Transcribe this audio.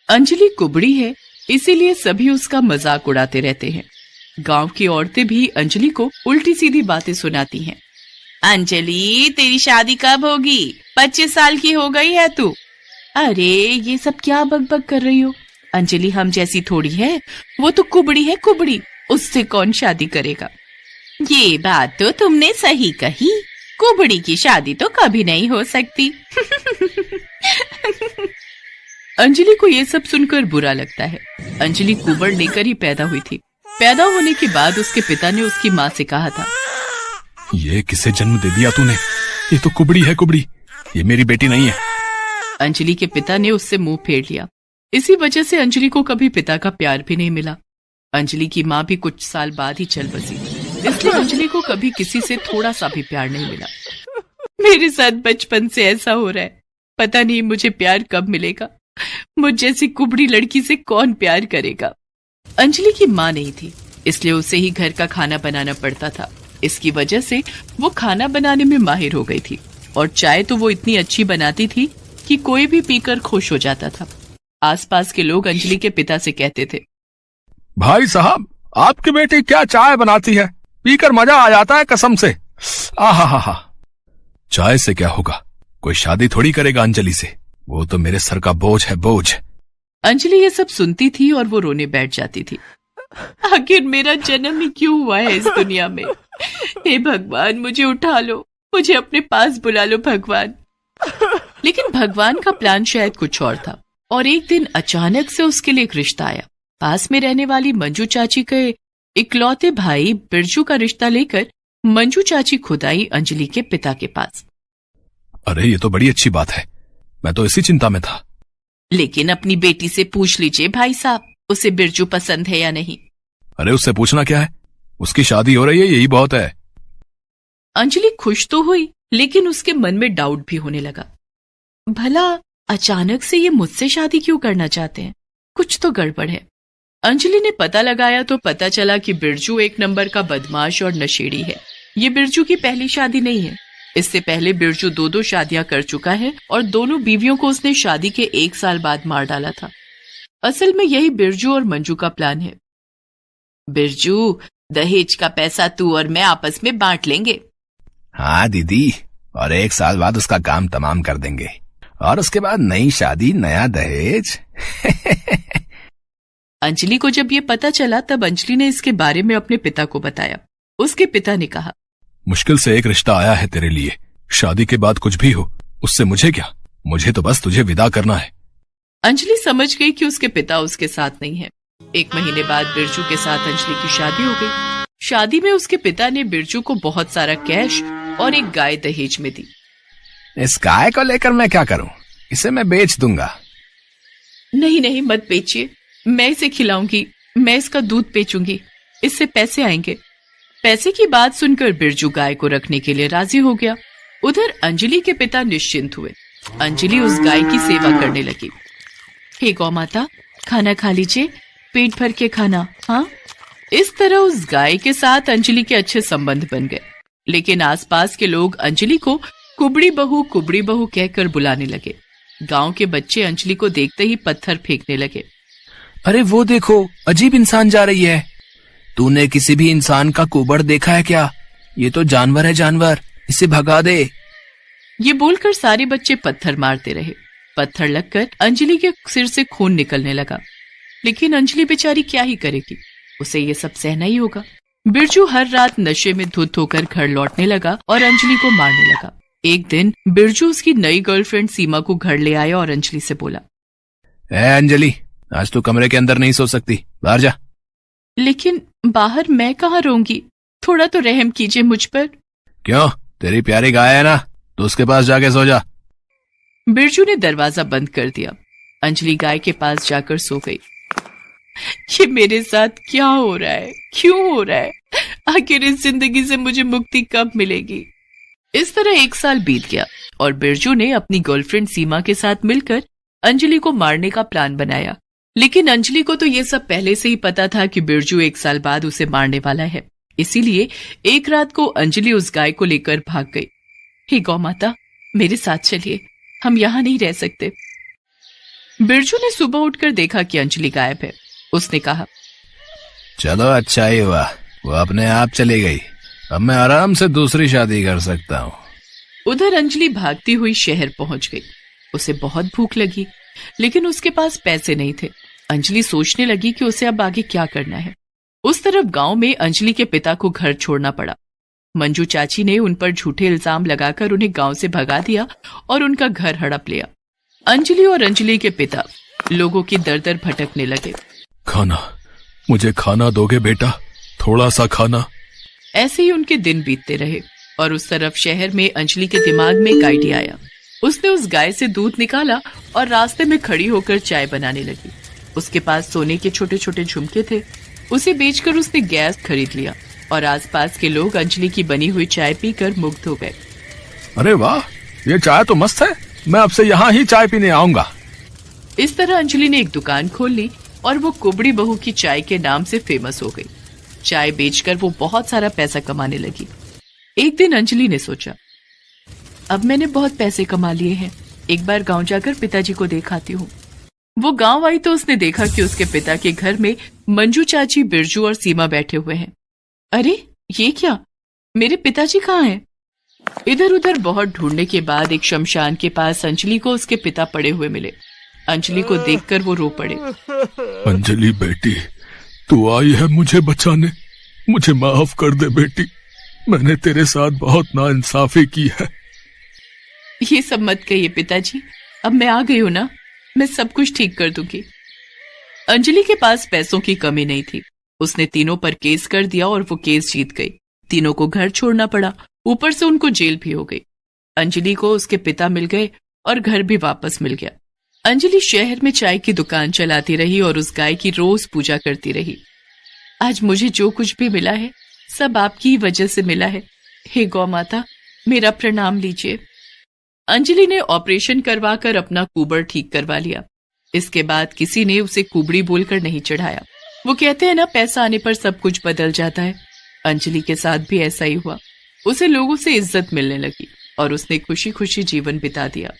अंजलि कुबड़ी है, इसीलिए सभी उसका मजाक उड़ाते रहते हैं। गांव की औरतें भी अंजलि को उल्टी सीधी बातें सुनाती हैं। अंजलि, तेरी शादी कब होगी? 25 साल की हो गई है तू। अरे ये सब क्या बकबक कर रही हो? अंजलि हम जैसी थोड़ी है, वो तो कुबड़ी है कुबड़ी, उससे कौन शादी करेगा? ये बात तो तुमने सही कही, कुबड़ी की शादी तो कभी नहीं हो सकती। अंजलि को ये सब सुनकर बुरा लगता है। अंजलि कुबड़ लेकर ही पैदा हुई थी। पैदा होने के बाद उसके पिता ने उसकी माँ से कहा था, ये किसे जन्म दे दिया तूने? ये तो कुबड़ी है कुबड़ी, ये मेरी बेटी नहीं है। अंजलि के पिता ने उससे मुंह फेर लिया। इसी वजह से अंजलि को कभी पिता का प्यार भी नहीं मिला। अंजलि की माँ भी कुछ साल बाद ही चल बसी, इसलिए अंजलि को कभी किसी से थोड़ा सा भी प्यार नहीं मिला। मेरे साथ बचपन से ऐसा हो रहा है, पता नहीं मुझे प्यार कब मिलेगा। मुझ जैसी कुबड़ी लड़की से कौन प्यार करेगा? अंजलि की माँ नहीं थी, इसलिए उसे ही घर का खाना बनाना पड़ता था। इसकी वजह से वो खाना बनाने में माहिर हो गई थी, और चाय तो वो इतनी अच्छी बनाती थी कि कोई भी पीकर खुश हो जाता था। आसपास के लोग अंजलि के पिता से कहते थे, भाई साहब, आपकी बेटी क्या चाय बनाती है, पीकर मजा आ जाता है कसम से। आहा, चाय से क्या होगा, कोई शादी थोड़ी करेगा अंजलि से, वो तो मेरे सर का बोझ है, बोझ। अंजलि ये सब सुनती थी और वो रोने बैठ जाती थी। आखिर मेरा जन्म ही क्यों हुआ है इस दुनिया में? हे भगवान, मुझे उठा लो, मुझे अपने पास बुला लो भगवान। लेकिन भगवान का प्लान शायद कुछ और था, और एक दिन अचानक से उसके लिए एक रिश्ता आया। पास में रहने वाली मंजू चाची के इकलौते भाई बिरजू का रिश्ता लेकर मंजू चाची खुद आई अंजलि के पिता के पास। अरे ये तो बड़ी अच्छी बात है, मैं तो इसी चिंता में था। लेकिन अपनी बेटी से पूछ लीजिए भाई साहब, उसे बिरजू पसंद है या नहीं? अरे उससे पूछना क्या है, उसकी शादी हो रही है, यही बहुत है। अंजलि खुश तो हुई, लेकिन उसके मन में डाउट भी होने लगा। भला अचानक से ये मुझसे शादी क्यों करना चाहते हैं? कुछ तो गड़बड़ है। अंजलि ने पता लगाया तो पता चला कि बिरजू एक नंबर का बदमाश और नशेड़ी है। ये बिरजू की पहली शादी नहीं है। इससे पहले बिरजू 2 शादियां कर चुका है, और दोनों बीवियों को उसने शादी के 1 साल बाद मार डाला था। असल में यही बिरजू और मंजू का प्लान है। बिरजू, दहेज का पैसा तू और मैं आपस में बांट लेंगे। हाँ दीदी, और 1 साल बाद उसका काम तमाम कर देंगे, और उसके बाद नई शादी, नया दहेज। अंजलि को जब ये पता चला तब अंजलि ने इसके बारे में अपने पिता को बताया। उसके पिता ने कहा, मुश्किल से एक रिश्ता आया है तेरे लिए, शादी के बाद कुछ भी हो उससे मुझे क्या, मुझे तो बस तुझे विदा करना है। अंजलि समझ गई कि उसके पिता उसके साथ नहीं है। 1 महीने बाद बिरजू के साथ अंजलि की शादी हो गई। शादी में उसके पिता ने बिरजू को बहुत सारा कैश और एक गाय दहेज में दी। इस गाय को लेकर मैं क्या करूं, इसे मैं बेच दूंगा। नहीं मत बेचिए, मैं इसे खिलाऊंगी, मैं इसका दूध बेचूंगी, इससे पैसे आएंगे। पैसे की बात सुनकर बिरजू गाय को रखने के लिए राजी हो गया। उधर अंजलि के पिता निश्चिंत हुए। अंजलि उस गाय की सेवा करने लगी। हे गौ माता, खाना खा लीजिए, पेट भर के खाना। हाँ, इस तरह उस गाय के साथ अंजलि के अच्छे संबंध बन गए। लेकिन आसपास के लोग अंजलि को कुबड़ी बहू कहकर बुलाने लगे। गांव के बच्चे अंजलि को देखते ही पत्थर फेंकने लगे। अरे वो देखो, अजीब इंसान जा रही है। तूने किसी भी इंसान का कुबड़ देखा है क्या? ये तो जानवर है, जानवर, इसे भगा दे। ये बोलकर सारे बच्चे पत्थर मारते रहे। पत्थर लगकर अंजलि के सिर से खून निकलने लगा। लेकिन अंजलि बेचारी क्या ही करेगी, उसे ये सब सहना ही होगा। बिरजू हर रात नशे में धुत होकर घर लौटने लगा और अंजलि को मारने लगा। एक दिन बिरजू उसकी नई गर्लफ्रेंड सीमा को घर ले आया और अंजलि से बोला, अंजलि, आज तू कमरे के अंदर नहीं सो सकती, बाहर जा। लेकिन बाहर मैं कहाँ रहूंगी, थोड़ा तो रहम कीजिए मुझ पर। क्यों, तेरी प्यारी गाय है ना, तो उसके पास जाके सो जा। बिरजू ने दरवाजा बंद कर दिया। अंजलि गाय के पास जाकर सो गई। ये मेरे साथ क्या हो रहा है, क्यों हो रहा है? आखिर इस जिंदगी से मुझे मुक्ति कब मिलेगी? इस तरह 1 साल बीत गया और बिरजू ने अपनी गर्लफ्रेंड सीमा के साथ मिलकर अंजलि को मारने का प्लान बनाया। लेकिन अंजलि को तो ये सब पहले से ही पता था कि बिरजू 1 साल बाद उसे मारने वाला है। इसीलिए एक रात को अंजलि उस गाय को लेकर भाग गई। हे गौ माता, मेरे साथ चलिए, हम यहाँ नहीं रह सकते। बिरजू ने सुबह उठकर देखा कि अंजलि गायब है। उसने कहा, चलो अच्छा ही हुआ, वो अपने आप चली गई। अब मैं आराम से दूसरी शादी कर सकता हूँ। उधर अंजलि भागती हुई शहर पहुंच गई। उसे बहुत भूख लगी, लेकिन उसके पास पैसे नहीं थे। अंजलि सोचने लगी कि उसे अब आगे क्या करना है। उस तरफ गांव में अंजलि के पिता को घर छोड़ना पड़ा। मंजू चाची ने उन पर झूठे इल्जाम लगाकर उन्हें गांव से भगा दिया और उनका घर हड़प लिया। अंजलि और अंजलि के पिता लोगों की दर दर भटकने लगे। खाना, मुझे खाना दोगे बेटा, थोड़ा सा खाना। ऐसे ही उनके दिन बीतते रहे और उस तरफ शहर में अंजलि के दिमाग में एक आइडिया आया। उसने उस गाय से दूध निकाला और रास्ते में खड़ी होकर चाय बनाने लगी। उसके पास सोने के छोटे छोटे झुमके थे। उसे बेचकर उसने गैस खरीद लिया और आसपास के लोग अंजलि की बनी हुई चाय पीकर मुग्ध हो गए। अरे वाह, ये चाय तो मस्त है, मैं अब से यहाँ ही चाय पीने आऊंगा। इस तरह अंजलि ने एक दुकान खोल ली और वो कुबड़ी बहू की चाय के नाम से फेमस हो गई। चाय बेचकर वो बहुत सारा पैसा कमाने लगी। एक दिन अंजलि ने सोचा, अब मैंने बहुत पैसे कमा लिए हैं, एक बार गांव जाकर पिताजी को देखाती हूँ। वो गांव आई तो उसने देखा कि उसके पिता के घर में मंजू चाची, बिरजू और सीमा बैठे हुए हैं। अरे ये क्या, मेरे पिताजी कहाँ हैं? इधर उधर बहुत ढूंढने के बाद एक शमशान के पास अंजलि को उसके पिता पड़े हुए मिले। अंजलि को देखकर वो रो पड़े। अंजलि बेटी, तू आई है मुझे बचाने, मुझे माफ कर दे बेटी, मैंने तेरे साथ बहुत नाइंसाफी की है। ये सब मत कहिए पिताजी, अब मैं आ गई हूं ना, मैं सब कुछ ठीक कर दूंगी। अंजलि के पास पैसों की कमी नहीं थी। उसने तीनों पर केस कर दिया और वो केस जीत गई। तीनों को घर छोड़ना पड़ा, ऊपर से उनको जेल भी हो गई। अंजलि को उसके पिता मिल गए और घर भी वापस मिल गया। अंजलि शहर में चाय की दुकान चलाती रही और उस गाय की रोज पूजा करती रही। आज मुझे जो कुछ भी मिला है सब आपकी ही वजह से मिला है। हे गौ माता, मेरा प्रणाम लीजिए। अंजलि ने ऑपरेशन करवाकर अपना कुबड़ ठीक करवा लिया। इसके बाद किसी ने उसे कुबड़ी बोलकर नहीं चढ़ाया। वो कहते हैं ना, पैसा आने पर सब कुछ बदल जाता है। अंजलि के साथ भी ऐसा ही हुआ। उसे लोगों से इज्जत मिलने लगी और उसने खुशी खुशी जीवन बिता दिया।